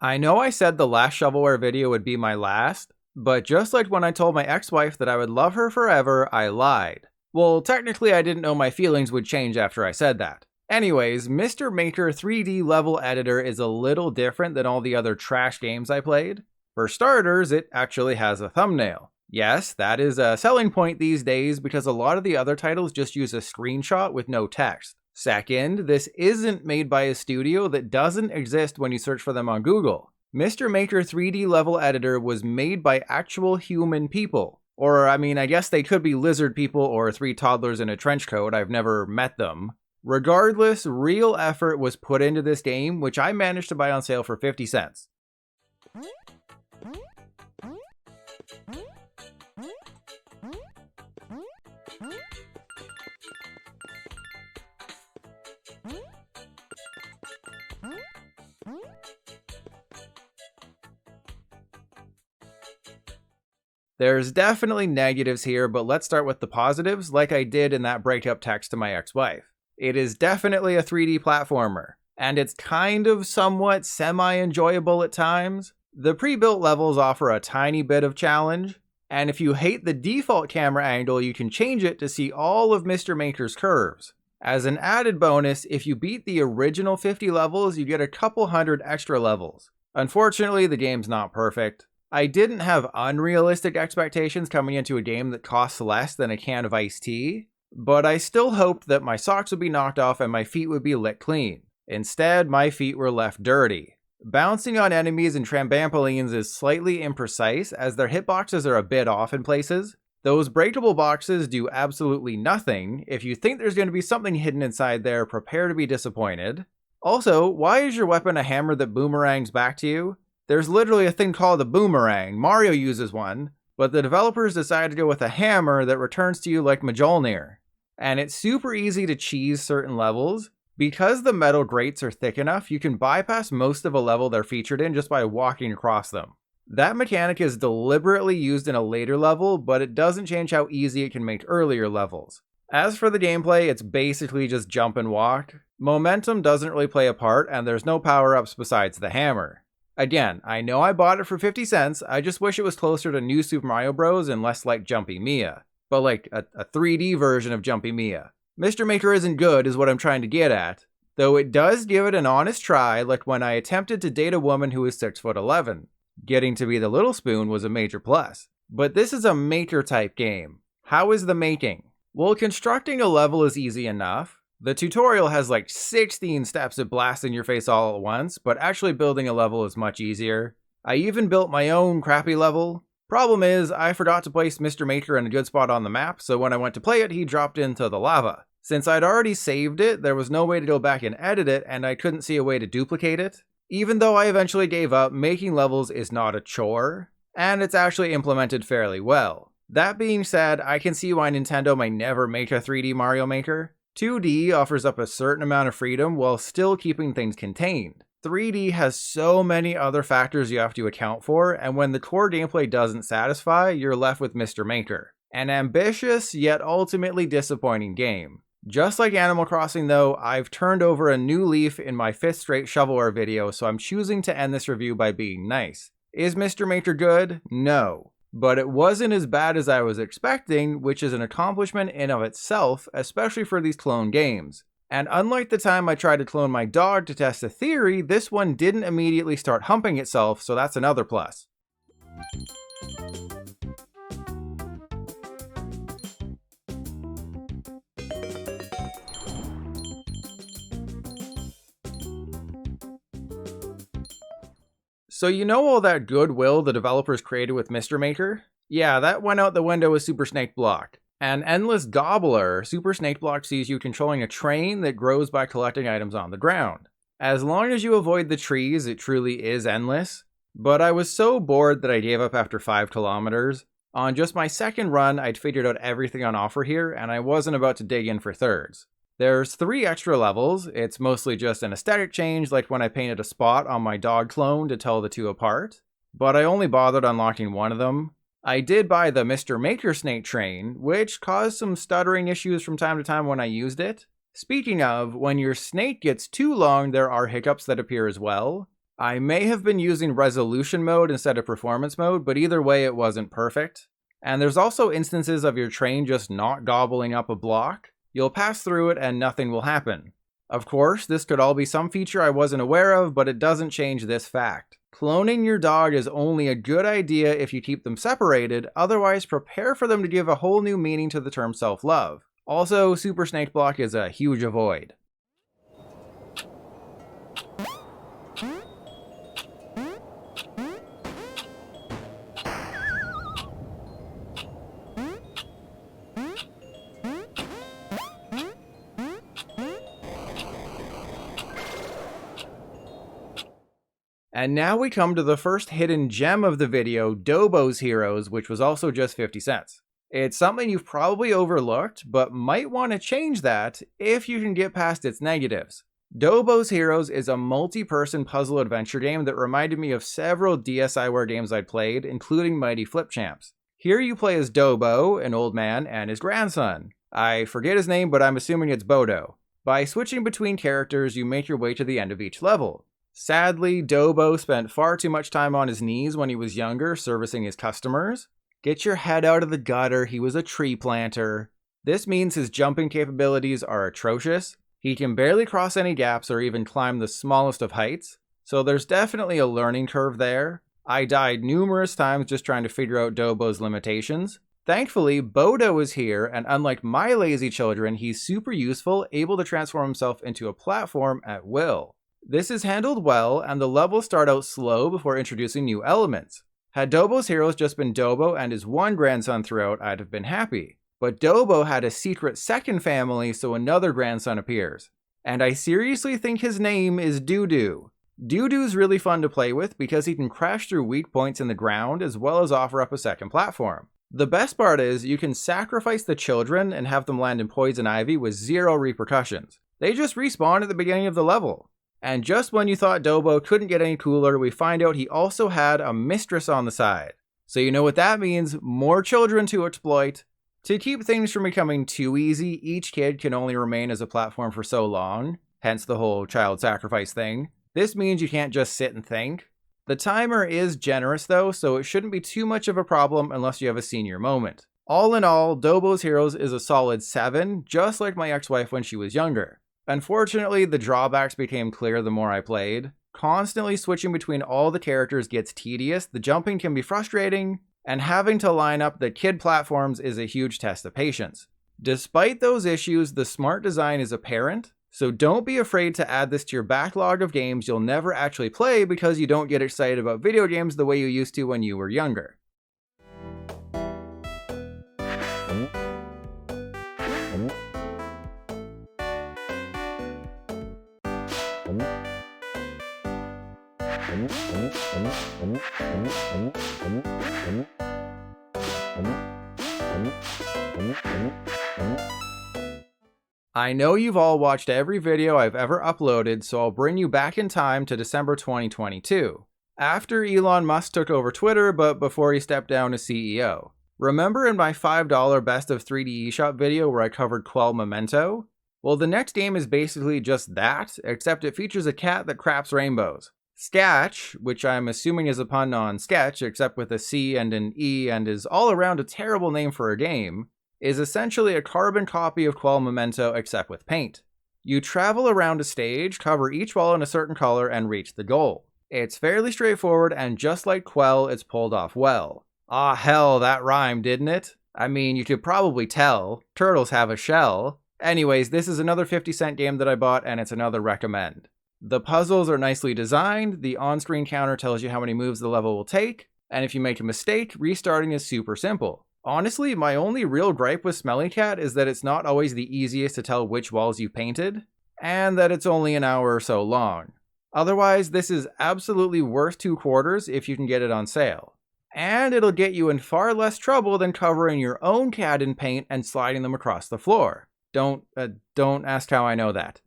I know I said the last shovelware video would be my last, but just like when I told my ex-wife that I would love her forever, I lied. Well, technically I didn't know my feelings would change after I said that. Anyways, Mr. Maker 3D level editor is a little different than all the other trash games I played. For starters, it actually has a thumbnail. Yes, that is a selling point these days because a lot of the other titles just use a screenshot with no text. Second, this isn't made by a studio that doesn't exist when you search for them on Google. Mr. Maker 3D level editor was made by actual human people. Or, I guess they could be lizard people or 3 toddlers in a trench coat, I've never met them. Regardless, real effort was put into this game, which I managed to buy on sale for 50 cents. There's definitely negatives here, but let's start with the positives like I did in that breakup text to my ex-wife. It is definitely a 3D platformer, and it's kind of somewhat semi-enjoyable at times. The pre-built levels offer a tiny bit of challenge, and if you hate the default camera angle, you can change it to see all of Mr. Maker's curves. As an added bonus, if you beat the original 50 levels, you get a couple hundred extra levels. Unfortunately, the game's not perfect. I didn't have unrealistic expectations coming into a game that costs less than a can of iced tea, but I still hoped that my socks would be knocked off and my feet would be licked clean. Instead, my feet were left dirty. Bouncing on enemies and trampolines is slightly imprecise as their hitboxes are a bit off in places. Those breakable boxes do absolutely nothing. If you think there's going to be something hidden inside there, prepare to be disappointed. Also, why is your weapon a hammer that boomerangs back to you? There's literally a thing called a boomerang. Mario uses one, but the developers decided to go with a hammer that returns to you like Mjolnir. And it's super easy to cheese certain levels. Because the metal grates are thick enough, you can bypass most of a level they're featured in just by walking across them. That mechanic is deliberately used in a later level, but it doesn't change how easy it can make earlier levels. As for the gameplay, it's basically just jump and walk. Momentum doesn't really play a part, and there's no power-ups besides the hammer. Again, I know I bought it for 50 cents, I just wish it was closer to New Super Mario Bros. And less like Jumpy Mia. But like a 3D version of Jumpy Mia. Mr. Maker isn't good is what I'm trying to get at, though it does give it an honest try like when I attempted to date a woman who was 6'11". Getting to be the little spoon was a major plus. But this is a maker type game. How is the making? Well, constructing a level is easy enough. The tutorial has like 16 steps of blasting your face all at once, but actually building a level is much easier. I even built my own crappy level. Problem is, I forgot to place Mr. Maker in a good spot on the map, so when I went to play it, he dropped into the lava. Since I'd already saved it, there was no way to go back and edit it, and I couldn't see a way to duplicate it. Even though I eventually gave up, making levels is not a chore, and it's actually implemented fairly well. That being said, I can see why Nintendo may never make a 3D Mario Maker. 2D offers up a certain amount of freedom while still keeping things contained. 3D has so many other factors you have to account for, and when the core gameplay doesn't satisfy, you're left with Mr. Maker. An ambitious, yet ultimately disappointing game. Just like Animal Crossing though, I've turned over a new leaf in my 5th straight shovelware video, so I'm choosing to end this review by being nice. Is Mr. Maker good? No. But it wasn't as bad as I was expecting, which is an accomplishment in of itself, especially for these clone games. And unlike the time I tried to clone my dog to test a theory, this one didn't immediately start humping itself, so that's another plus. So you know all that goodwill the developers created with Mr. Maker? Yeah, that went out the window with Super Snake Block. An endless gobbler, Super Snake Block sees you controlling a train that grows by collecting items on the ground. As long as you avoid the trees, it truly is endless. But I was so bored that I gave up after 5 kilometers. On just my second run, I'd figured out everything on offer here, and I wasn't about to dig in for thirds. There's 3 extra levels. It's mostly just an aesthetic change, like when I painted a spot on my dog clone to tell the two apart. But I only bothered unlocking one of them. I did buy the Mr. Maker Snake train, which caused some stuttering issues from time to time when I used it. Speaking of, when your snake gets too long, there are hiccups that appear as well. I may have been using resolution mode instead of performance mode, but either way it wasn't perfect. And there's also instances of your train just not gobbling up a block. You'll pass through it and nothing will happen. Of course, this could all be some feature I wasn't aware of, but it doesn't change this fact. Cloning your dog is only a good idea if you keep them separated, otherwise prepare for them to give a whole new meaning to the term self-love. Also, Super Snake Block is a huge avoid. And now we come to the first hidden gem of the video, Dobo's Heroes, which was also just 50 cents. It's something you've probably overlooked, but might want to change that if you can get past its negatives. Dobo's Heroes is a multi-person puzzle adventure game that reminded me of several DSiWare games I'd played, including Mighty Flip Champs. Here you play as Dobo, an old man, and his grandson. I forget his name, but I'm assuming it's Bodo. By switching between characters, you make your way to the end of each level. Sadly, Dobo spent far too much time on his knees when he was younger, servicing his customers. Get your head out of the gutter, he was a tree planter. This means his jumping capabilities are atrocious. He can barely cross any gaps or even climb the smallest of heights, so there's definitely a learning curve there. I died numerous times just trying to figure out Dobo's limitations. Thankfully, Bodo is here, and unlike my lazy children, he's super useful, able to transform himself into a platform at will. This is handled well, and the levels start out slow before introducing new elements. Had Dobo's Heroes just been Dobo and his one grandson throughout, I'd have been happy. But Dobo had a secret second family, so another grandson appears. And I seriously think his name is Doo-Doo. Doo-Doo's really fun to play with because he can crash through weak points in the ground as well as offer up a second platform. The best part is you can sacrifice the children and have them land in poison ivy with zero repercussions. They just respawn at the beginning of the level. And just when you thought Dobo couldn't get any cooler, we find out he also had a mistress on the side. So you know what that means, more children to exploit. To keep things from becoming too easy, each kid can only remain as a platform for so long, hence the whole child sacrifice thing. This means you can't just sit and think. The timer is generous though, so it shouldn't be too much of a problem unless you have a senior moment. All in all, Dobo's Heroes is a solid 7, just like my ex-wife when she was younger. Unfortunately, the drawbacks became clear the more I played. Constantly switching between all the characters gets tedious, the jumping can be frustrating, and having to line up the kid platforms is a huge test of patience. Despite those issues, the smart design is apparent, so don't be afraid to add this to your backlog of games you'll never actually play because you don't get excited about video games the way you used to when you were younger. I know you've all watched every video I've ever uploaded, so I'll bring you back in time to December 2022. After Elon Musk took over Twitter, but before he stepped down as CEO. Remember in my $5 Best of 3D eShop video where I covered Quell Memento? Well, the next game is basically just that, except it features a cat that craps rainbows. sCATch, which I'm assuming is a pun on sketch, except with a C and an E and is all around a terrible name for a game, is essentially a carbon copy of Quell Memento except with paint. You travel around a stage, cover each wall in a certain color, and reach the goal. It's fairly straightforward, and just like Quell, it's pulled off well. Ah hell, that rhymed, didn't it? I mean, you could probably tell. Turtles have a shell. Anyways, this is another 50-cent game that I bought, and it's another recommend. The puzzles are nicely designed, the on-screen counter tells you how many moves the level will take, and if you make a mistake, restarting is super simple. Honestly, my only real gripe with Smelly Cat is that it's not always the easiest to tell which walls you painted, and that it's only an hour or so long. Otherwise, this is absolutely worth $2 if you can get it on sale. And it'll get you in far less trouble than covering your own cat in paint and sliding them across the floor. Don't ask how I know that.